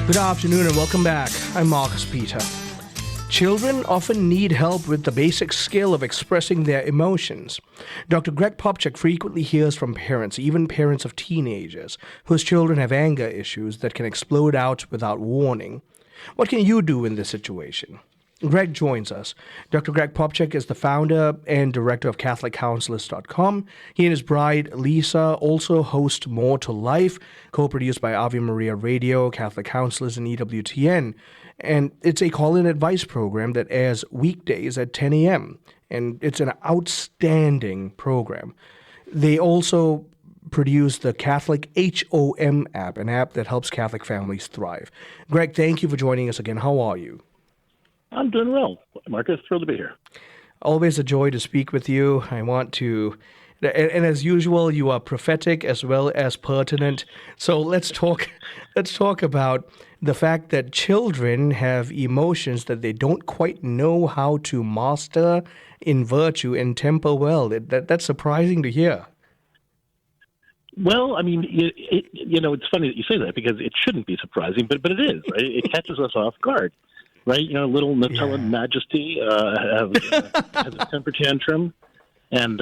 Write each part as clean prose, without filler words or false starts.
Good afternoon and welcome back. I'm Marcus Peter. Children often need help with the basic skill of expressing their emotions. Dr. Greg Popcak frequently hears from parents, even parents of teenagers, whose children have anger issues that can explode out without warning. What can you do in this situation? Greg joins us. Dr. Greg Popcak is the founder and director of CatholicCounselors.com. He and his bride, Lisa, also host More to Life, co-produced by Ave Maria Radio, Catholic Counselors, and EWTN. And it's a call-in advice program that airs weekdays at 10 a.m., and it's an outstanding program. They also produce the CatholicHOM app, an app that helps Catholic families thrive. Greg, thank you for joining us again. How are you? I'm doing well, Marcus. Thrilled to be here. Always a joy to speak with you. I want to, and as usual, you are prophetic as well as pertinent. So let's talk about the fact that children have emotions that they don't quite know how to master in virtue and temper well. That's surprising to hear. Well, I mean, it's funny that you say that because it shouldn't be surprising, but it is, right? It catches us off guard. Right, little Nutella Majesty has a temper tantrum, and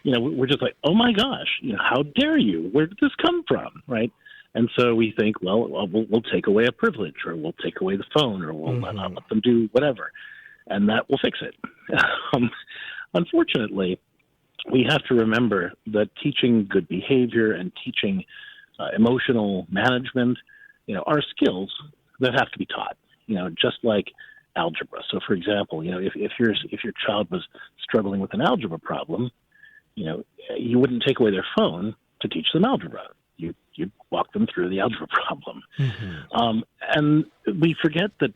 we're just like, oh my gosh, how dare you? Where did this come from? Right, and so we think, well, we'll take away a privilege, or we'll take away the phone, or we'll not let them do whatever, and that will fix it. Unfortunately, we have to remember that teaching good behavior and teaching emotional management, are skills that have to be taught. Just like algebra. So, for example, if your child was struggling with an algebra problem, you wouldn't take away their phone to teach them algebra. You'd walk them through the algebra problem. Mm-hmm. And we forget that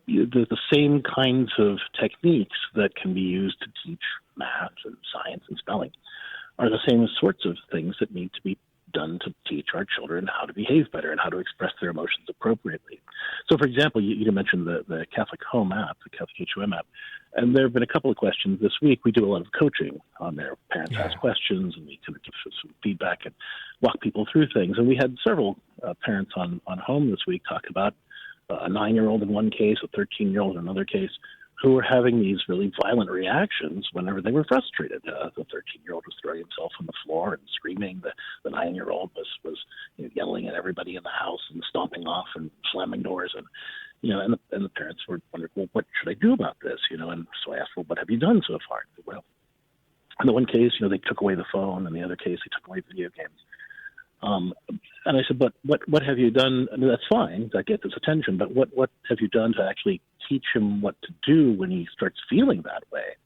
the same kinds of techniques that can be used to teach math and science and spelling are the same sorts of things that need to be done to teach our children how to behave better and how to express their emotions appropriately. So, for example, you mentioned the CatholicHOM app, the CatholicHOM app, and there have been a couple of questions this week. We do a lot of coaching on there. Parents ask questions, and we kind of give some feedback and walk people through things. And we had several parents on Home this week talk about a 9-year-old in one case, a 13-year-old in another case, who were having these really violent reactions whenever they were frustrated. The 13-year-old was throwing himself on the floor and screaming. The 9-year-old was yelling at everybody in the house and stomping off and slamming doors. And the parents were wondering, well, what should I do about this? And so I asked, well, what have you done so far? Well, in the one case, they took away the phone. In the other case, they took away video games. And I said, but what have you done? I mean, that's fine. That gets his attention. But what have you done to actually teach him what to do when he starts feeling that way?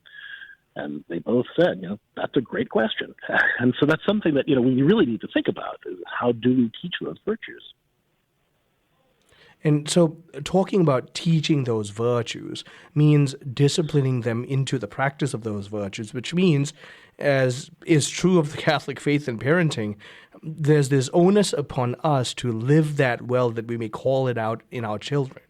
And they both said, that's a great question. And so that's something that, we really need to think about. Is how do we teach those virtues? And so talking about teaching those virtues means disciplining them into the practice of those virtues, which means, as is true of the Catholic faith and parenting, there's this onus upon us to live that well that we may call it out in our children.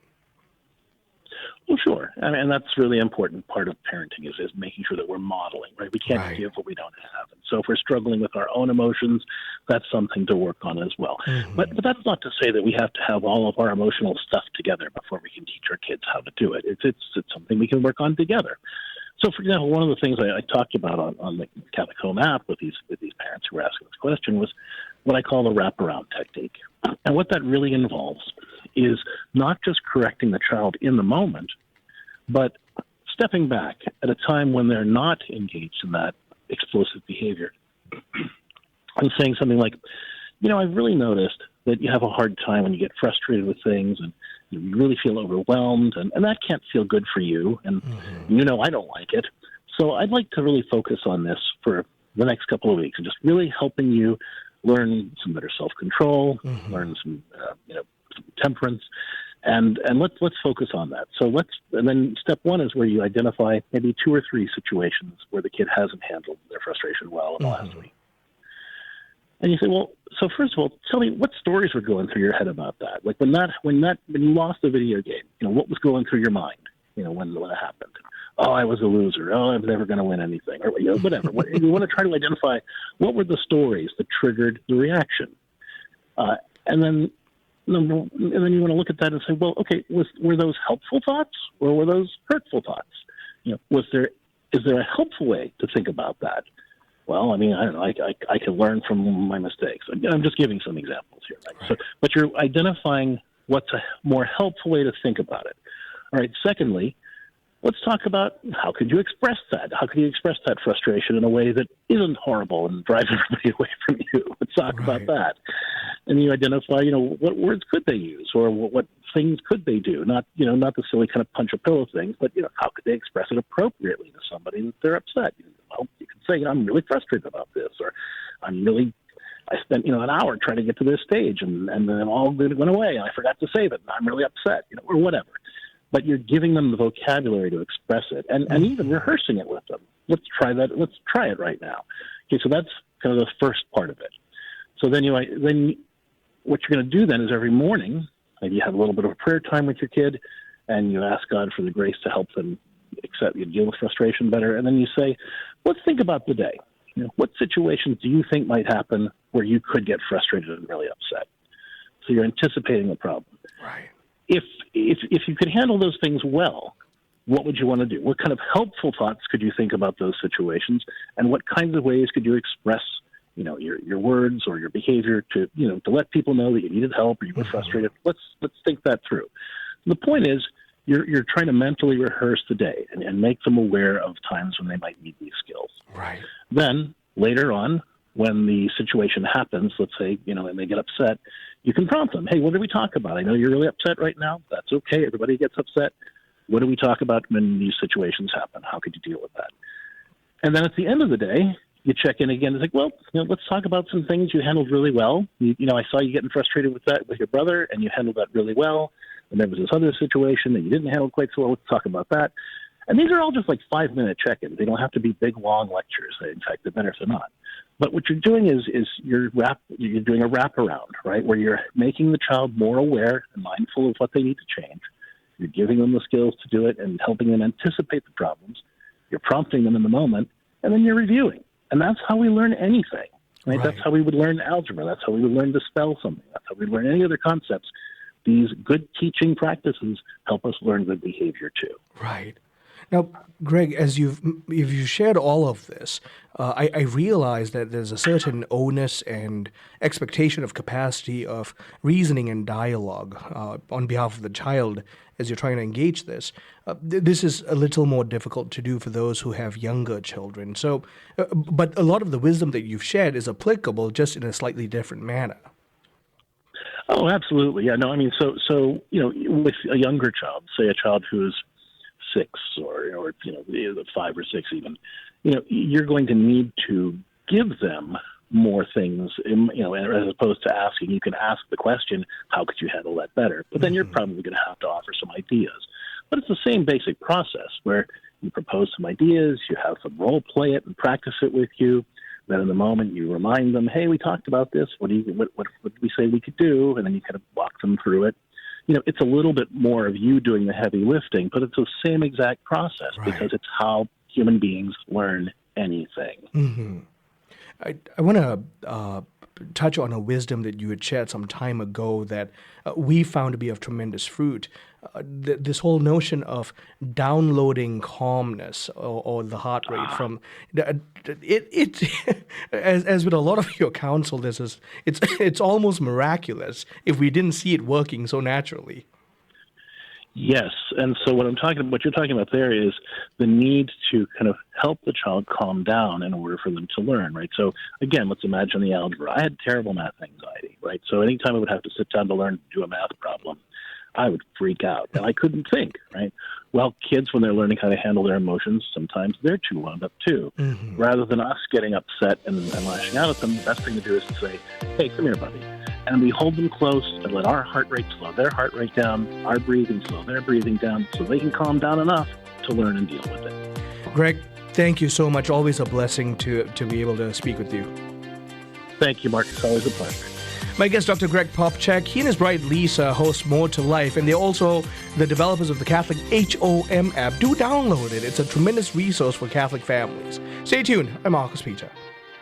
Well, sure. And that's really important part of parenting is making sure that we're modeling, right? We can't give what we don't have. And so if we're struggling with our own emotions, that's something to work on as well. Mm-hmm. But that's not to say that we have to have all of our emotional stuff together before we can teach our kids how to do it. It's something we can work on together. So, for example, one of the things I talked about on the CatholicHOM app with these parents who were asking this question was what I call the wraparound technique. And what that really involves is not just correcting the child in the moment, but stepping back at a time when they're not engaged in that explosive behavior and saying something like, I've really noticed that you have a hard time when you get frustrated with things and you really feel overwhelmed, and that can't feel good for you, and I don't like it. So I'd like to really focus on this for the next couple of weeks and just really helping you learn some better self-control, learn some temperance, and let's focus on that. And then step one is where you identify maybe 2 or 3 situations where the kid hasn't handled their frustration well in the last week. And you say, well, so first of all, tell me what stories were going through your head about that. Like when you lost the video game, what was going through your mind, when it happened? Oh, I was a loser. Oh, I'm never going to win anything, or whatever. You want to try to identify what were the stories that triggered the reaction, and then And then you want to look at that and say, well, okay, were those helpful thoughts or were those hurtful thoughts? Is there a helpful way to think about that? Well, I mean, I don't know. I can learn from my mistakes. I'm just giving some examples here. Right? Right. So, but you're identifying what's a more helpful way to think about it. All right. Secondly, let's talk about how could you express that? How could you express that frustration in a way that isn't horrible and drive everybody away from you? Let's talk about that. And you identify, what words could they use, or what things could they do? Not the silly kind of punch a pillow things, but how could they express it appropriately to somebody that they're upset? Well, you can say, I'm really frustrated about this, or I spent an hour trying to get to this stage, and then all of it went away, and I forgot to save it, and I'm really upset, or whatever. But you're giving them the vocabulary to express it, and even rehearsing it with them. Let's try that. Let's try it right now. Okay, so that's kind of the first part of it. So then what you're going to do then is every morning, maybe you have a little bit of a prayer time with your kid, and you ask God for the grace to help them deal with frustration better. And then you say, let's think about the day. What situations do you think might happen where you could get frustrated and really upset? So you're anticipating the problem. Right. If you could handle those things well, what would you want to do? What kind of helpful thoughts could you think about those situations, and what kinds of ways could you express, your words or your behavior to let people know that you needed help or you were frustrated? Let's think that through. The point is, you're trying to mentally rehearse the day and make them aware of times when they might need these skills. Right. Then later on, when the situation happens, let's say, and they get upset, you can prompt them. Hey, what did we talk about? I know you're really upset right now. That's okay. Everybody gets upset. What do we talk about when these situations happen? How could you deal with that? And then at the end of the day, you check in again. It's like, well, let's talk about some things you handled really well. I saw you getting frustrated with your brother, and you handled that really well. And there was this other situation that you didn't handle quite so well. Let's talk about that. And these are all just like 5-minute check-ins. They don't have to be big, long lectures. In fact, they're better if they're not. But what you're doing is you're doing a wraparound, right, where you're making the child more aware and mindful of what they need to change. You're giving them the skills to do it and helping them anticipate the problems. You're prompting them in the moment, and then you're reviewing. And that's how we learn anything, right? That's how we would learn algebra. That's how we would learn to spell something. That's how we learn any other concepts. These good teaching practices help us learn good behavior too. Right. Now, Greg, as you've shared all of this, I realize that there's a certain onus and expectation of capacity of reasoning and dialogue on behalf of the child as you're trying to engage this. This is a little more difficult to do for those who have younger children. So, but a lot of the wisdom that you've shared is applicable, just in a slightly different manner. Oh, absolutely. Yeah. No, I mean, so with a younger child, say a child who's 6 or 5 or 6 even, you're going to need to give them more things, as opposed to asking. You can ask the question, how could you handle that better? But then you're probably going to have to offer some ideas. But it's the same basic process where you propose some ideas, you have them role play it and practice it with you. Then in the moment you remind them, hey, we talked about this. What did we say we could do? And then you kind of walk them through it. It's a little bit more of you doing the heavy lifting, but it's the same exact process because it's how human beings learn anything. Mm-hmm. I want to touch on a wisdom that you had shared some time ago that we found to be of tremendous fruit. This whole notion of downloading calmness or the heart rate from it as with a lot of your counsel, it's almost miraculous if we didn't see it working so naturally. Yes, and so what you're talking about there is the need to kind of help the child calm down in order for them to learn, right? So again, let's imagine the algebra. I had terrible math anxiety, right? So anytime I would have to sit down to learn to do a math problem, I would freak out, and I couldn't think, right? Well, kids, when they're learning how to handle their emotions, sometimes they're too wound up too. Mm-hmm. Rather than us getting upset and lashing out at them, the best thing to do is to say, hey, come here, buddy. And we hold them close and let our heart rate slow their heart rate down, our breathing slow their breathing down, so they can calm down enough to learn and deal with it. Greg, thank you so much. Always a blessing to be able to speak with you. Thank you, Mark. It's always a pleasure. My guest, Dr. Greg Popcak. He and his bride, Lisa, host More to Life, and they're also the developers of the CatholicHOM app. Do download it. It's a tremendous resource for Catholic families. Stay tuned. I'm Marcus Peter.